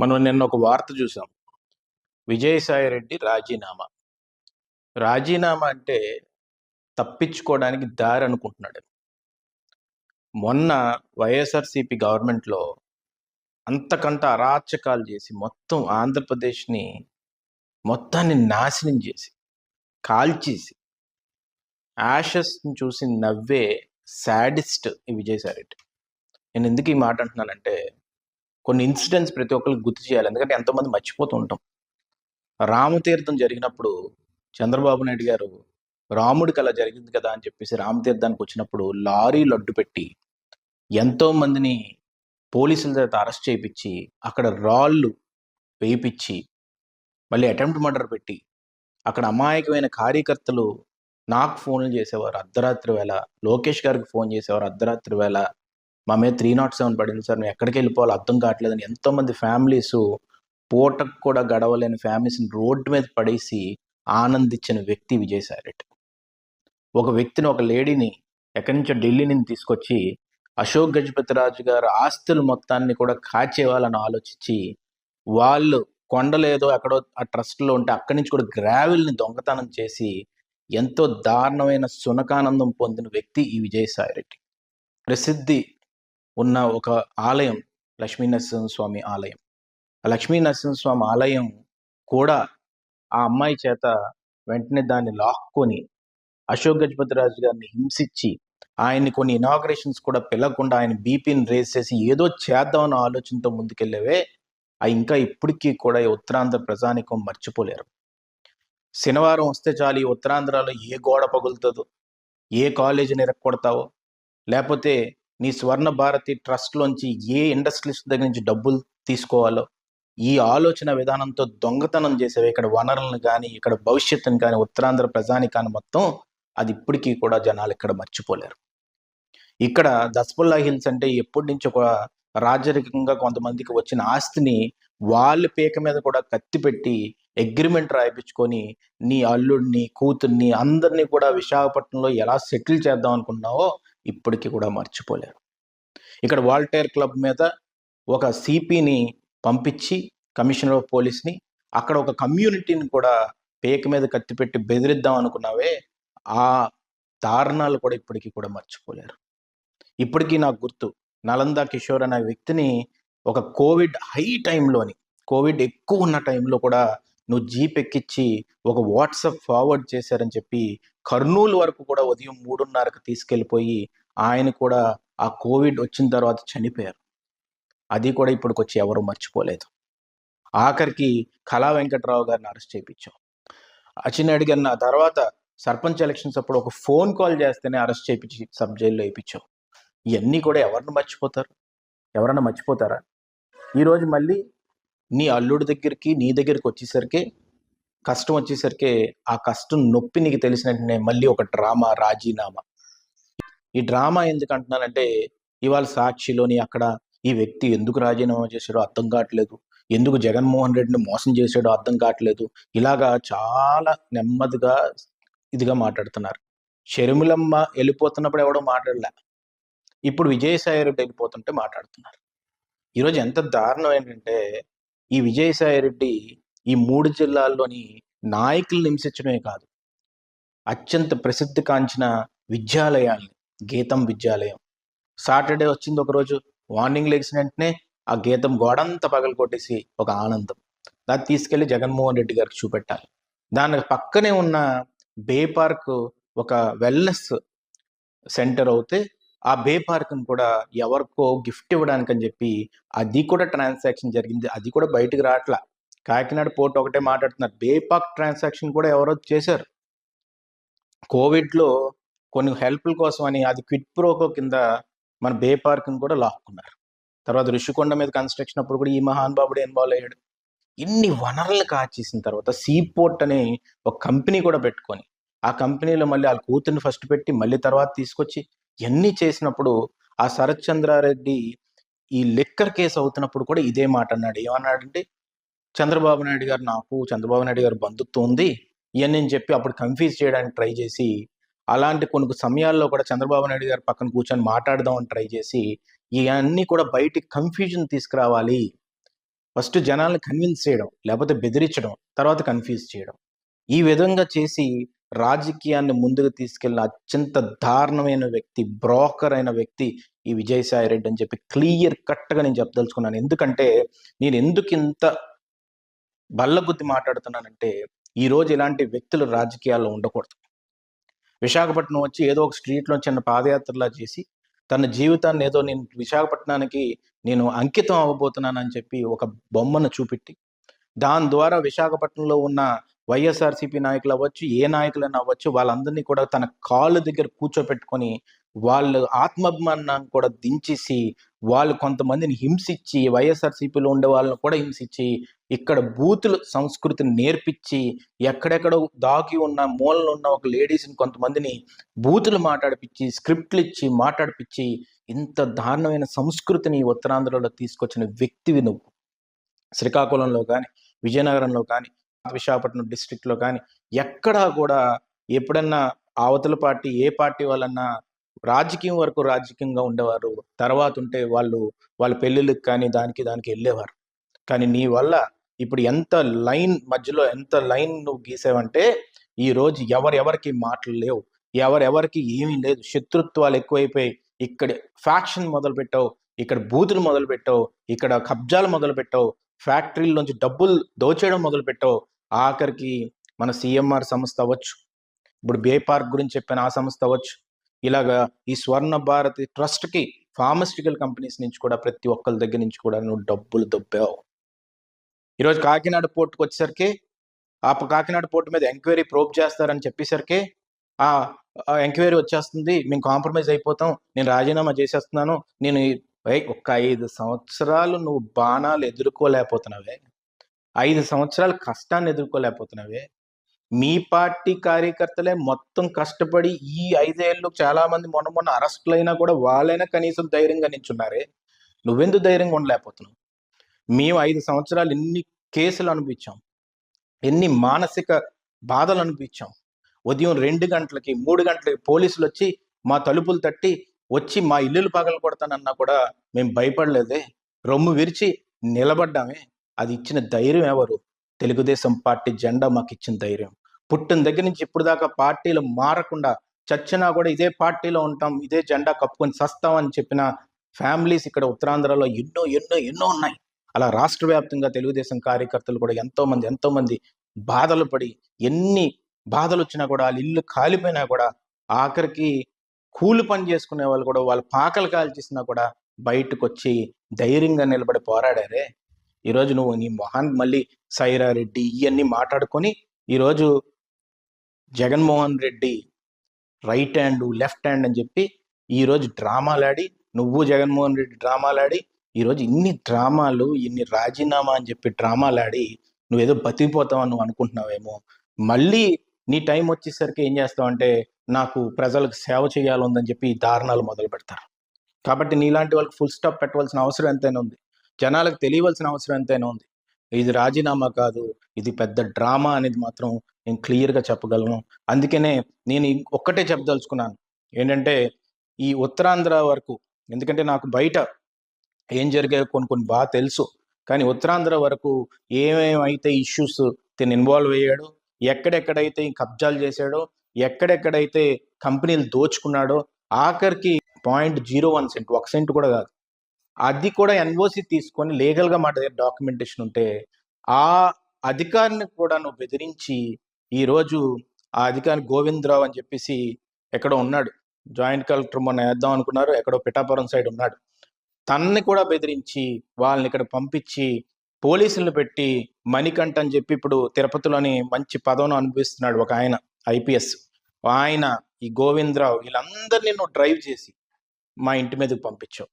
మనం నిన్న ఒక వార్త చూసాం. విజయసాయి రెడ్డి రాజీనామా. రాజీనామా అంటే తప్పించుకోవడానికి దారి అనుకుంటున్నాడు. మొన్న వైఎస్ఆర్సీపీ గవర్నమెంట్లో అంతకంత అరాచకాలు చేసి మొత్తం ఆంధ్రప్రదేశ్ని మొత్తాన్ని నాశనం చేసి కాల్చేసి యాషెస్ని చూసి నవ్వే సాడిస్ట్ ఈ విజయసాయి రెడ్డి. నేను ఎందుకు ఈ మాట అంటున్నానంటే కొన్ని ఇన్సిడెంట్స్ ప్రతి ఒక్కరికి గుర్తు చేయాలి. ఎందుకంటే ఎంతోమంది మర్చిపోతూ ఉంటాం. రామతీర్థం జరిగినప్పుడు చంద్రబాబు నాయుడు గారు రాముడికి అలా జరిగింది కదా అని చెప్పేసి రామతీర్థానికి వచ్చినప్పుడు లారీలు అడ్డు పెట్టి ఎంతో మందిని పోలీసుల చేత అరెస్ట్ చేయించి అక్కడ రాళ్ళు వేయించి మళ్ళీ అటెంప్ట్ మర్డర్ పెట్టి అక్కడ అమాయకమైన కార్యకర్తలు నాకు ఫోన్లు చేసేవారు అర్ధరాత్రి వేళ, లోకేష్ గారికి ఫోన్ చేసేవారు అర్ధరాత్రి వేళ, మా మీద 307 పడింది సార్, మేము ఎక్కడికి వెళ్ళిపోవాలో అర్థం కావట్లేదని ఎంతోమంది ఫ్యామిలీస్, పూటకు కూడా గడవలేని ఫ్యామిలీస్ని రోడ్డు మీద పడేసి ఆనందించిన వ్యక్తి విజయసాయి రెడ్డి. ఒక వ్యక్తిని, ఒక లేడీని ఎక్కడి నుంచో ఢిల్లీ నుంచి తీసుకొచ్చి అశోక్ గజపతిరాజు గారు ఆస్తులు మొత్తాన్ని కూడా కాచేవాళ్ళని ఆలోచించి వాళ్ళు కొండలేదో ఎక్కడో ఆ ట్రస్ట్లో ఉంటే అక్కడి నుంచి కూడా గ్రావెల్ని దొంగతనం చేసి ఎంతో దారుణమైన సునకానందం పొందిన వ్యక్తి ఈ విజయసాయి రెడ్డి. ప్రసిద్ధి ఉన్న ఒక ఆలయం లక్ష్మీనరసింహస్వామి ఆలయం. ఆ లక్ష్మీనరసింహస్వామి ఆలయం కూడా ఆ అమ్మాయి చేత వెంటనే దాన్ని లాక్కొని అశోక్ గజపతిరాజు గారిని హింసించి ఆయన్ని కొన్ని ఇనాగ్రేషన్స్ కూడా పిలవకుండా ఆయన బీపీని రేస్ చేసి ఏదో చేద్దామన్న ఆలోచనతో ముందుకెళ్ళేవే ఇంకా ఇప్పటికీ కూడా ఈ ఉత్తరాంధ్ర ప్రజానికం మర్చిపోలేరు. శనివారం వస్తే చాలు ఈ ఉత్తరాంధ్రలో ఏ గోడ పగులుతుందో, ఏ కాలేజీని ఎరక్కొడతావో, లేకపోతే నీ స్వర్ణ భారతి ట్రస్ట్లోంచి ఏ ఇండస్ట్రియలిస్ట్ దగ్గర నుంచి డబ్బులు తీసుకోవాలో ఈ ఆలోచన విధానంతో దొంగతనం చేసేవి ఇక్కడ వనరులను కానీ ఇక్కడ భవిష్యత్తును కానీ ఉత్తరాంధ్ర ప్రజానికాన్ని మొత్తం అది ఇప్పటికీ కూడా జనాలు ఇక్కడ మర్చిపోలేరు. ఇక్కడ దస్పల్లా హిల్స్ అంటే ఎప్పటి నుంచి ఒక రాజరికంగా కొంతమందికి వచ్చిన ఆస్తిని వాళ్ళ పీక మీద కూడా కత్తి పెట్టి అగ్రిమెంట్ రాయించుకొని నీ అల్లుడిని, కూతుర్ని అందరినీ కూడా విశాఖపట్నంలో ఎలా సెటిల్ చేద్దాం అనుకున్నావో ఇప్పటికీ కూడా మర్చిపోలేరు. ఇక్కడ వాల్టైర్ క్లబ్ మీద ఒక సిపిని పంపించి, కమిషనర్ ఆఫ్ పోలీస్ని, అక్కడ ఒక కమ్యూనిటీని కూడా పేక మీద కత్తి పెట్టి బెదిరిద్దాం అనుకున్నావే, ఆ దారుణాలు కూడా ఇప్పటికీ కూడా మర్చిపోలేరు. ఇప్పటికీ నాకు గుర్తు, నలంద కిషోర్ అనే వ్యక్తిని ఒక కోవిడ్ హై టైంలోని, కోవిడ్ ఎక్కువ ఉన్న టైంలో కూడా నువ్వు జీప్ ఎక్కించి ఒక వాట్సాప్ ఫార్వర్డ్ చేశారని చెప్పి కర్నూలు వరకు కూడా ఉదయం 3:30కి తీసుకెళ్ళిపోయి ఆయన కూడా ఆ కోవిడ్ వచ్చిన తర్వాత చనిపోయారు. అది కూడా ఇప్పటికొచ్చి ఎవరు మర్చిపోలేదు. ఆఖరికి కళా వెంకట్రావు గారిని అరెస్ట్ చేయించాం. అచ్చినాయుడు గారిని ఆ తర్వాత సర్పంచ్ ఎలక్షన్స్ అప్పుడు ఒక ఫోన్ కాల్ చేస్తేనే అరెస్ట్ చేయించి సబ్ జైల్లో వేయించాం. ఇవన్నీ కూడా ఎవరిని మర్చిపోతారు? ఎవరన్నా మర్చిపోతారా? ఈరోజు మళ్ళీ నీ అల్లుడి దగ్గరికి, నీ దగ్గరికి వచ్చేసరికి, కష్టం వచ్చేసరికి ఆ కష్టం నొప్పి నీకు తెలిసినట్టునే మళ్ళీ ఒక డ్రామా, రాజీనామా. ఈ డ్రామా ఎందుకు అంటున్నానంటే ఇవాళ సాక్షిలోని అక్కడ ఈ వ్యక్తి ఎందుకు రాజీనామా చేశాడో అర్థం కావట్లేదు, ఎందుకు జగన్మోహన్ రెడ్డిని మోసం చేశాడో అర్థం కావట్లేదు, ఇలాగా చాలా నెమ్మదిగా ఇదిగా మాట్లాడుతున్నారు. షర్మిలమ్మ వెళ్ళిపోతున్నప్పుడు ఎవడో మాట్లాడలే, ఇప్పుడు విజయసాయి రెడ్డి వెళ్ళిపోతుంటే మాట్లాడుతున్నారు. ఈరోజు ఎంత దారుణం ఏంటంటే ఈ విజయసాయి రెడ్డి ఈ 3 జిల్లాల్లోని నాయకులను హింసించడమే కాదు, అత్యంత ప్రసిద్ధి కాంచిన విద్యాలయాల్ని, గీతం విద్యాలయం సాటర్డే వచ్చింది ఒకరోజు, మార్నింగ్ లెగిసిన వెంటనే ఆ గీతం గోడంతా పగలు కొట్టేసి ఒక ఆనందం, దాన్ని తీసుకెళ్లి జగన్మోహన్ రెడ్డి గారికి చూపెట్టాలి. దాని పక్కనే ఉన్న బే పార్క్ ఒక వెల్నెస్ సెంటర్ అవుతే ఆ బే పార్క్ని కూడా ఎవరికో గిఫ్ట్ ఇవ్వడానికి అని చెప్పి అది కూడా ట్రాన్సాక్షన్ జరిగింది. అది కూడా బయటకు రావట్లా. కాకినాడ పోర్ట్ ఒకటే మాట్లాడుతున్నారు, బే పార్క్ ట్రాన్సాక్షన్ కూడా ఎవరో చేశారు. కోవిడ్లో కొన్ని హెల్ప్ల కోసం అని అది క్విట్ ప్రోకో కింద మన బే పార్క్ని కూడా లాక్కున్నారు. తర్వాత ఋషికొండ మీద కన్స్ట్రక్షన్ అప్పుడు కూడా ఈ మహానుభావుడు ఇన్వాల్వ్ అయ్యాడు. ఇన్ని వనరులు కాచేసిన తర్వాత సీ పోర్ట్ అనే ఒక కంపెనీ కూడా పెట్టుకొని ఆ కంపెనీలో మళ్ళీ వాళ్ళ కూతుర్ని ఫస్ట్ పెట్టి మళ్ళీ తర్వాత తీసుకొచ్చి ఇవన్నీ చేసినప్పుడు ఆ శరత్ చంద్రారెడ్డి ఈ లిక్కర్ కేసు అవుతున్నప్పుడు కూడా ఇదే మాట అన్నాడు. ఏమన్నాడంటే చంద్రబాబు నాయుడు గారు బంధుత్వం ఉంది ఇవన్నీ చెప్పి అప్పుడు కన్ఫ్యూజ్ చేయడానికి ట్రై చేసి, అలాంటి కొన్ని సమయాల్లో కూడా చంద్రబాబు నాయుడు గారు పక్కన కూర్చొని మాట్లాడదామని ట్రై చేసి ఇవన్నీ కూడా బయటికి కన్ఫ్యూజన్ తీసుకురావాలి, ఫస్ట్ జనాల్ని కన్విన్స్ చేయడం, లేకపోతే బెదిరించడం, తర్వాత కన్‌ఫ్యూజ్ చేయడం. ఈ విధంగా చేసి రాజకీయాన్ని ముందుకు తీసుకెళ్ళిన అత్యంత దారుణమైన వ్యక్తి, బ్రోకర్ అయిన వ్యక్తి ఈ విజయసాయి రెడ్డి అని చెప్పి క్లియర్ కట్‌గా నేను చెప్పదలుచుకున్నాను. ఎందుకంటే నేనెందుకింత బల్లగుద్ది మాట్లాడుతున్నానంటే, ఈరోజు ఇలాంటి వ్యక్తులు రాజకీయాల్లో ఉండకూడదు. విశాఖపట్నం వచ్చి ఏదో ఒక స్ట్రీట్‌లో చిన్న పాదయాత్రలా చేసి, తన జీవితాన్ని ఏదో నేను విశాఖపట్నానికి నేను అంకితం అవ్వబోతున్నానని చెప్పి ఒక బొమ్మను చూపెట్టి, దాని ద్వారా విశాఖపట్నంలో ఉన్న వైఎస్ఆర్‌సీపీ నాయకులవ్వచ్చు, ఏ నాయకులైనా అవ్వచ్చు, వాళ్ళందరినీ కూడా తన కాళ్ళ దగ్గర కూర్చోపెట్టుకొని, వాళ్ళు ఆత్మాభిమానాన్ని కూడా దించేసి, వాళ్ళు కొంతమందిని హింసించి, వైఎస్ఆర్‌సీపీలో ఉండే వాళ్ళని కూడా హింసించి, ఇక్కడ బూతుల సంస్కృతిని నేర్పిచ్చి, ఎక్కడెక్కడో దాగి ఉన్న మూలలో ఉన్న ఒక లేడీస్‌ని కొంతమందిని బూతులు మాట్లాడిపిచ్చి, స్క్రిప్ట్‌లిచ్చి, మాట్లాడిపిచ్చి, ఇంత దారుణమైన సంస్కృతిని ఉత్తరాంధ్రలో తీసుకొచ్చిన వ్యక్తివి నువ్వు. శ్రీకాకుళంలో గాని, విజయనగరంలో కానీ, విశాఖపట్నం డిస్ట్రిక్ట్‌లో కానీ, ఎక్కడా కూడా ఎప్పుడన్నా అవతల పార్టీ ఏ పార్టీ వాళ్ళన్నా రాజకీయం వరకు రాజకీయంగా ఉండేవారు. తర్వాతుంటే వాళ్ళ పెళ్ళిళ్ళకి కానీ దానికి ఎళ్ళేవారు. కానీ నీ వల్ల ఇప్పుడు ఎంత లైన్ నువ్వు గీసావంటే, ఈరోజు ఎవరెవరికి మాటలు లేవు. ఎవరెవరికి ఏమీ లేదు. శత్రుత్వాలు ఎక్కువైపోయి, ఇక్కడ ఫ్యాక్షన్ మొదలుపెట్టావు. ఇక్కడ బూతులు మొదలుపెట్టావు. ఇక్కడ కబ్జాలు మొదలుపెట్టావు. ఫ్యాక్టరీ‌ల్లోంచి డబ్బులు దోచేయడం మొదలుపెట్టావు. ఆఖరికి మన సీఎంఆర్ సంస్థ అవ్వచ్చు. ఇప్పుడు బే పార్క్ గురించి చెప్పాను ఆ సంస్థ అవ్వచ్చు. ఇలాగా ఈ స్వర్ణ భారతి ట్రస్ట్‌కి ఫార్మాస్యూటికల్ కంపెనీస్ నుంచి కూడా ప్రతి ఒక్కళ్ళ దగ్గర నుంచి కూడా నువ్వు డబ్బులు దొబ్బావు. ఈరోజు కాకినాడ పోర్ట్‌కొచ్చేసరికి కాకినాడ పోర్ట్ మీద ఎంక్వైరీ ప్రోబ్ చేస్తారని చెప్పేసరికి ఆహ్, ఎంక్వైరీ వచ్చేస్తుంది. మేము కాంప్రమైజ్ అయిపోతాం. నేను రాజీనామా చేసేస్తున్నాను. నేను ఒక్క 5 సంవత్సరాలు నువ్వు బాణాలు ఎదుర్కోలేకపోతున్నావే. 5 సంవత్సరాల కష్టాన్ని ఎదుర్కోలేకపోతున్నావే. మీ పార్టీ కార్యకర్తలే మొత్తం కష్టపడి ఈ 5 ఏళ్ళు చాలామంది మొన్న అరెస్టులైనా కూడా వాళ్ళైనా కనీసం ధైర్యంగా నించున్నారే. నువ్వెందుకు ధైర్యంగా ఉండలేకపోతున్నావు? మేము 5 సంవత్సరాలు ఎన్ని కేసులు అనుభవించాం. ఎన్ని మానసిక బాధలు అనుభవించాం. ఉదయం 2 గంటలకి, 3 గంటలకి పోలీసులొచ్చి మా తలుపులు తట్టి వచ్చి మా ఇల్లులు పగలగొడతానన్నా కూడా మేము భయపడలేదే. రొమ్ము విరిచి నిలబడ్డామే. అది ఇచ్చిన ధైర్యం ఎవరు? తెలుగుదేశం పార్టీ జెండా మాకిచ్చిన ధైర్యం. పుట్టిన దగ్గర నుంచి ఇప్పుడు దాకా పార్టీలు మారకుండా చచ్చినా కూడా ఇదే పార్టీలో ఉంటాం. ఇదే జెండా కప్పుకొని సస్తాం అని చెప్పిన ఫ్యామిలీస్ ఇక్కడ ఉత్తరాంధ్రలో ఎన్నో ఉన్నాయి. అలా రాష్ట్ర వ్యాప్తంగా తెలుగుదేశం కార్యకర్తలు కూడా ఎంతోమంది బాధలు పడి, ఎన్ని బాధలొచ్చినా కూడా ఆళ్ళ ఇల్లు కాలిపోయినా కూడా ఆఖరికి కూలి పని చేసుకునే వాళ్ళు కూడా వాళ్ళ పాకలు కాల్చేసినా కూడా బయటకొచ్చి ధైర్యంగా నిలబడి పోరాడారే. ఈరోజు నువ్వు నీ మొహానికి మళ్ళీ సైరా రెడ్డి ఇయన్నీ మాట్లాడుకొని ఈరోజు Jaganmohan Reddy right hand, left hand అని చెప్పి ఈరోజు డ్రామాలాడి, నువ్వు జగన్మోహన్ రెడ్డి డ్రామాలాడి, ఈరోజు ఇన్ని డ్రామాలు, ఇన్ని రాజీనామా అని చెప్పి డ్రామాలాడి నువ్వేదో బతికిపోతావని నువ్వు అనుకుంటున్నావేమో. మళ్ళీ నీ టైం వచ్చేసరికి ఏం చేస్తావంటే, నాకు ప్రజలకు సేవ చేయాలుందని చెప్పి ఈ దారుణాలు మొదలుపెడతారు. కాబట్టి నీలాంటి వాళ్ళకి ఫుల్ స్టాప్ పెట్టవలసిన అవసరం ఎంతైనా ఉంది. జనాలకు తెలియవలసిన అవసరం ఎంతైనా ఉంది. ఇది రాజీనామా కాదు, ఇది పెద్ద డ్రామా అనేది మాత్రం నేను క్లియర్‌గా చెప్పగలను. అందుకనే నేను ఒక్కటే చెప్పదలుచుకున్నాను. ఏంటంటే, ఈ ఉత్తరాంధ్ర వరకు ఎందుకంటే నాకు బయట ఏం జరిగాయో కొన్ని తెలుసు. కానీ ఉత్తరాంధ్ర వరకు ఏమేమైతే ఇష్యూస్ తిను ఇన్వాల్వ్ అయ్యాడో, ఎక్కడెక్కడైతే ఈ కబ్జాలు చేశాడో, ఎక్కడెక్కడైతే కంపెనీలు దోచుకున్నాడో, ఆఖరికి 0.01 సెంట్, 1 సెంట్ కూడా కాదు. అది కూడా ఎన్ఓసి తీసుకొని లీగల్‌గా మా దగ్గర డాక్యుమెంటేషన్ ఉంటే, ఆ అధికారిని కూడా నువ్వు బెదిరించి, ఈరోజు ఆ అధికారి గోవిందరావు అని చెప్పేసి ఎక్కడో ఉన్నాడు. జాయింట్ కలెక్టర్ మొన్న ఏద్దాం అనుకున్నారు. ఎక్కడో పిఠాపురం సైడ్ ఉన్నాడు. తనని కూడా బెదిరించి, వాళ్ళని ఇక్కడ పంపించి, పోలీసులను పెట్టి, మణికంఠ అని చెప్పి ఇప్పుడు తిరుపతిలోని మంచి పదవిని అనుభవిస్తున్నాడు ఒక ఆయన ఐపీఎస్. ఆయన, ఈ గోవిందరావు వీళ్ళందరిని నువ్వు డ్రైవ్ చేసి మా ఇంటి మీదకి పంపించావు.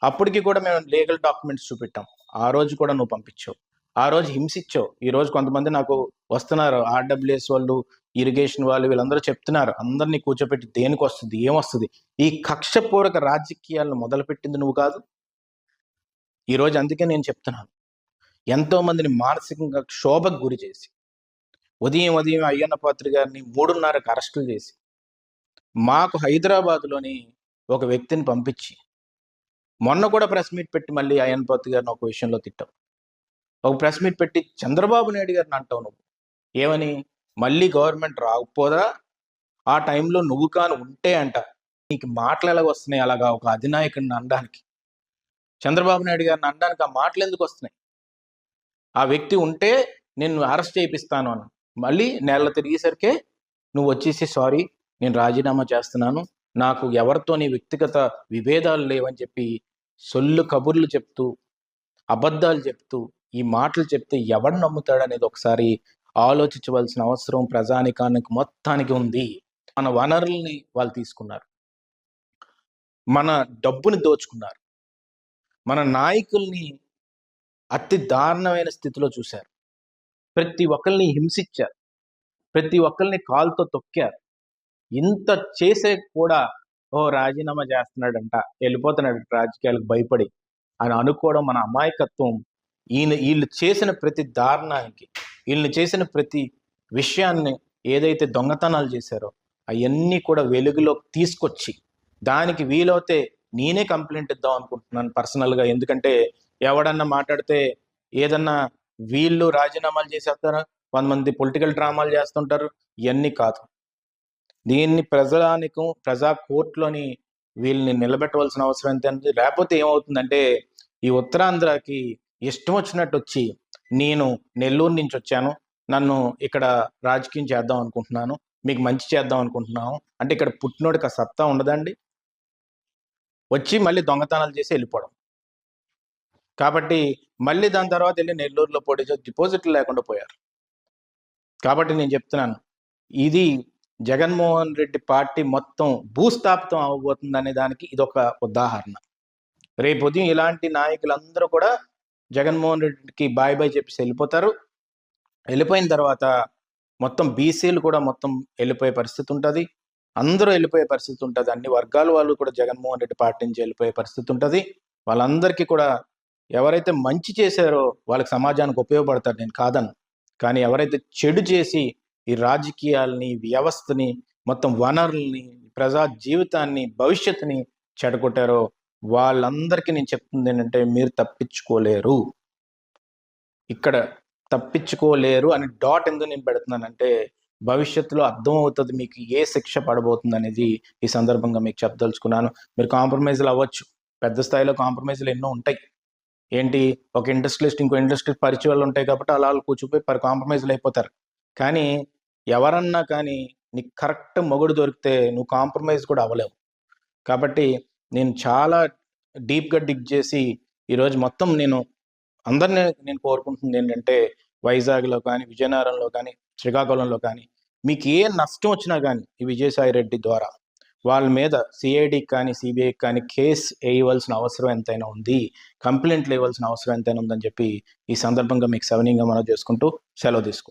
అప్పటికి కూడా మేము లీగల్ డాక్యుమెంట్స్ చూపెట్టాం. ఆ రోజు కూడా నువ్వు పంపించావు. ఆ రోజు హింసించావు. ఈరోజు కొంతమంది నాకు వస్తున్నారు. ఆర్‌డబ్ల్యూఎస్ వాళ్ళు, ఇరిగేషన్ వాళ్ళు వీళ్ళందరూ చెప్తున్నారు. అందరిని కూర్చోపెట్టి దేనికొస్తది? ఏమొస్తది? ఈ కక్షపూరక రాజకీయాలను మొదలుపెట్టింది నువ్వు కాదు. ఈరోజు అందుకే నేను చెప్తున్నాను. ఎంతోమందిని మానసికంగా క్షోభకు గురి చేసి, ఉదయం అయ్యన్న పాత్రి గారిని 3:30కి అరెస్టులు చేసి, మాకు హైదరాబాద్‌లోని ఒక వ్యక్తిని పంపించి, మొన్న కూడా ప్రెస్ మీట్ పెట్టి మళ్ళీ అయ్యన్న పాత్రి గారిని ఒక విషయంలో తిట్టావు. ఒక ప్రెస్ మీట్ పెట్టి చంద్రబాబు నాయుడు గారిని అంటావు నువ్వు. ఏమని? మళ్ళీ గవర్నమెంట్ రాకపోదా ఆ టైంలో నువ్వు కాని ఉంటే అంట. నీకు మాటలు ఎలాగ వస్తున్నాయి అలాగా ఒక అధినాయకుడిని అనడానికి? చంద్రబాబు నాయుడు గారిని అనడానికి ఆ మాటలు ఎందుకు వస్తున్నాయి? ఆ వ్యక్తి ఉంటే నిన్ను అరెస్ట్ చేయిస్తాను అని. మళ్ళీ నెల తిరిగేసరికే నువ్వు వచ్చేసి సారీ నేను రాజీనామా చేస్తున్నాను, నాకు ఎవరితోని వ్యక్తిగత విభేదాలు లేవని చెప్పి సొల్లు కబుర్లు చెప్తూ అబద్ధాలు చెప్తూ ఈ మాటలు చెప్తే ఎవడు నమ్ముతాడనేది ఒకసారి ఆలోచించవలసిన అవసరం ప్రజానికానికి మొత్తానికి ఉంది. మన వనరుల్ని వాళ్ళు తీసుకున్నారు, మన డబ్బుని దోచుకున్నారు, మన నాయకుల్ని అతి దారుణమైన స్థితిలో చూశారు, ప్రతి ఒక్కరిని హింసించారు, ప్రతి ఒక్కరిని కాలుతో తొక్కారు. ఇంత చేసే కూడా రాజీనామా చేస్తున్నాడంట, వెళ్ళిపోతున్నాడు రాజకీయాలకు భయపడి అని అనుకోవడం మన అమాయకత్వం. వీళ్ళు చేసిన ప్రతి దారుణానికి, వీళ్ళు చేసిన ప్రతి విషయాన్ని, ఏదైతే దొంగతనాలు చేశారో అవన్నీ కూడా వెలుగులోకి తీసుకొచ్చి దానికి వీలైతే నేనే కంప్లైంట్ ఇద్దాం అనుకుంటున్నాను పర్సనల్గా. ఎందుకంటే ఎవడన్నా మాట్లాడితే ఏదన్నా వీళ్ళు రాజీనామాలు చేసేస్తారా, కొంతమంది పొలిటికల్ డ్రామాలు చేస్తుంటారు. ఇవన్నీ కాదు, దీన్ని ప్రజా కోర్టులోని వీళ్ళని నిలబెట్టవలసిన అవసరం ఎంత. లేకపోతే ఏమవుతుందంటే ఈ ఉత్తరాంధ్రకి ఇష్టం వచ్చినట్టు వచ్చి నేను నెల్లూరు నుంచి వచ్చాను, నన్ను ఇక్కడ రాజకీయం చేద్దాం అనుకుంటున్నాను, మీకు మంచి చేద్దాం అనుకుంటున్నాను అంటే ఇక్కడ పుట్టినోడికి ఆ సత్తా ఉండదండి. వచ్చి మళ్ళీ దొంగతనాలు చేసి వెళ్ళిపోవడం. కాబట్టి మళ్ళీ దాని తర్వాత వెళ్ళి నెల్లూరులో పోటీ చేసి డిపాజిట్లు లేకుండా పోయారు. కాబట్టి నేను చెప్తున్నాను, ఇది జగన్మోహన్ రెడ్డి పార్టీ మొత్తం భూస్థాపితం అవ్వబోతుంది అనే దానికి ఇదొక ఉదాహరణ. రేపు ఉదయం ఇలాంటి నాయకులందరూ కూడా జగన్మోహన్ రెడ్డికి బాయ్ బాయ్ చెప్పేసి వెళ్ళిపోతారు. వెళ్ళిపోయిన తర్వాత మొత్తం బీసీలు కూడా మొత్తం వెళ్ళిపోయే పరిస్థితి ఉంటుంది, అందరూ వెళ్ళిపోయే పరిస్థితి ఉంటుంది, అన్ని వర్గాల వాళ్ళు కూడా జగన్మోహన్ రెడ్డి పార్టీ నుంచి వెళ్ళిపోయే పరిస్థితి ఉంటుంది. వాళ్ళందరికీ కూడా ఎవరైతే మంచి చేశారో వాళ్ళకి సమాజానికి ఉపయోగపడతారు, నేను కాదను. కానీ ఎవరైతే చెడు చేసి ఈ రాజకీయాల్ని, వ్యవస్థని, మొత్తం వనరుల్ని, ప్రజా జీవితాన్ని, భవిష్యత్తుని చెడగొట్టారో వాళ్ళందరికీ నేను చెప్తుంది ఏంటంటే మీరు తప్పించుకోలేరు. ఇక్కడ తప్పించుకోలేరు అని డాట్ ఎందుకు నేను పెడుతున్నానంటే భవిష్యత్తులో అర్థమవుతుంది మీకు ఏ శిక్ష పడబోతుంది అనేది ఈ సందర్భంగా మీకు చెప్పదలుచుకున్నాను. మీరు కాంప్రమైజ్లు అవ్వచ్చు, పెద్ద స్థాయిలో కాంప్రమైజ్లు ఎన్నో ఉంటాయి. ఏంటి, ఒక ఇండస్ట్రియలిస్ట్ ఇంకో ఇండస్ట్రియల్ పరిచయాలు ఉంటాయి కాబట్టి అలా కూర్చుపోయి కాంప్రమైజ్లు అయిపోతారు. కానీ ఎవరన్నా కానీ నీకు కరెక్ట్ మొగుడు దొరికితే నువ్వు కాంప్రమైజ్ కూడా అవ్వలేవు. కాబట్టి నేను చాలా డీప్గా డిగ్ చేసి ఈరోజు మొత్తం అందరినీ నేను కోరుకుంటుంది ఏంటంటే వైజాగ్లో కానీ, విజయనగరంలో కానీ, శ్రీకాకుళంలో కానీ మీకు ఏ నష్టం వచ్చినా కానీ ఈ విజయసాయి రెడ్డి ద్వారా వాళ్ళ మీద సిఐడికి కానీ సిబిఐకి కానీ కేసు వేయవలసిన అవసరం ఎంతైనా ఉంది, కంప్లైంట్లు వేయవలసిన అవసరం ఎంతైనా ఉందని చెప్పి ఈ సందర్భంగా మీకు సవినీయంగా మనం చేసుకుంటూ సెలవు తీసుకుంటాం.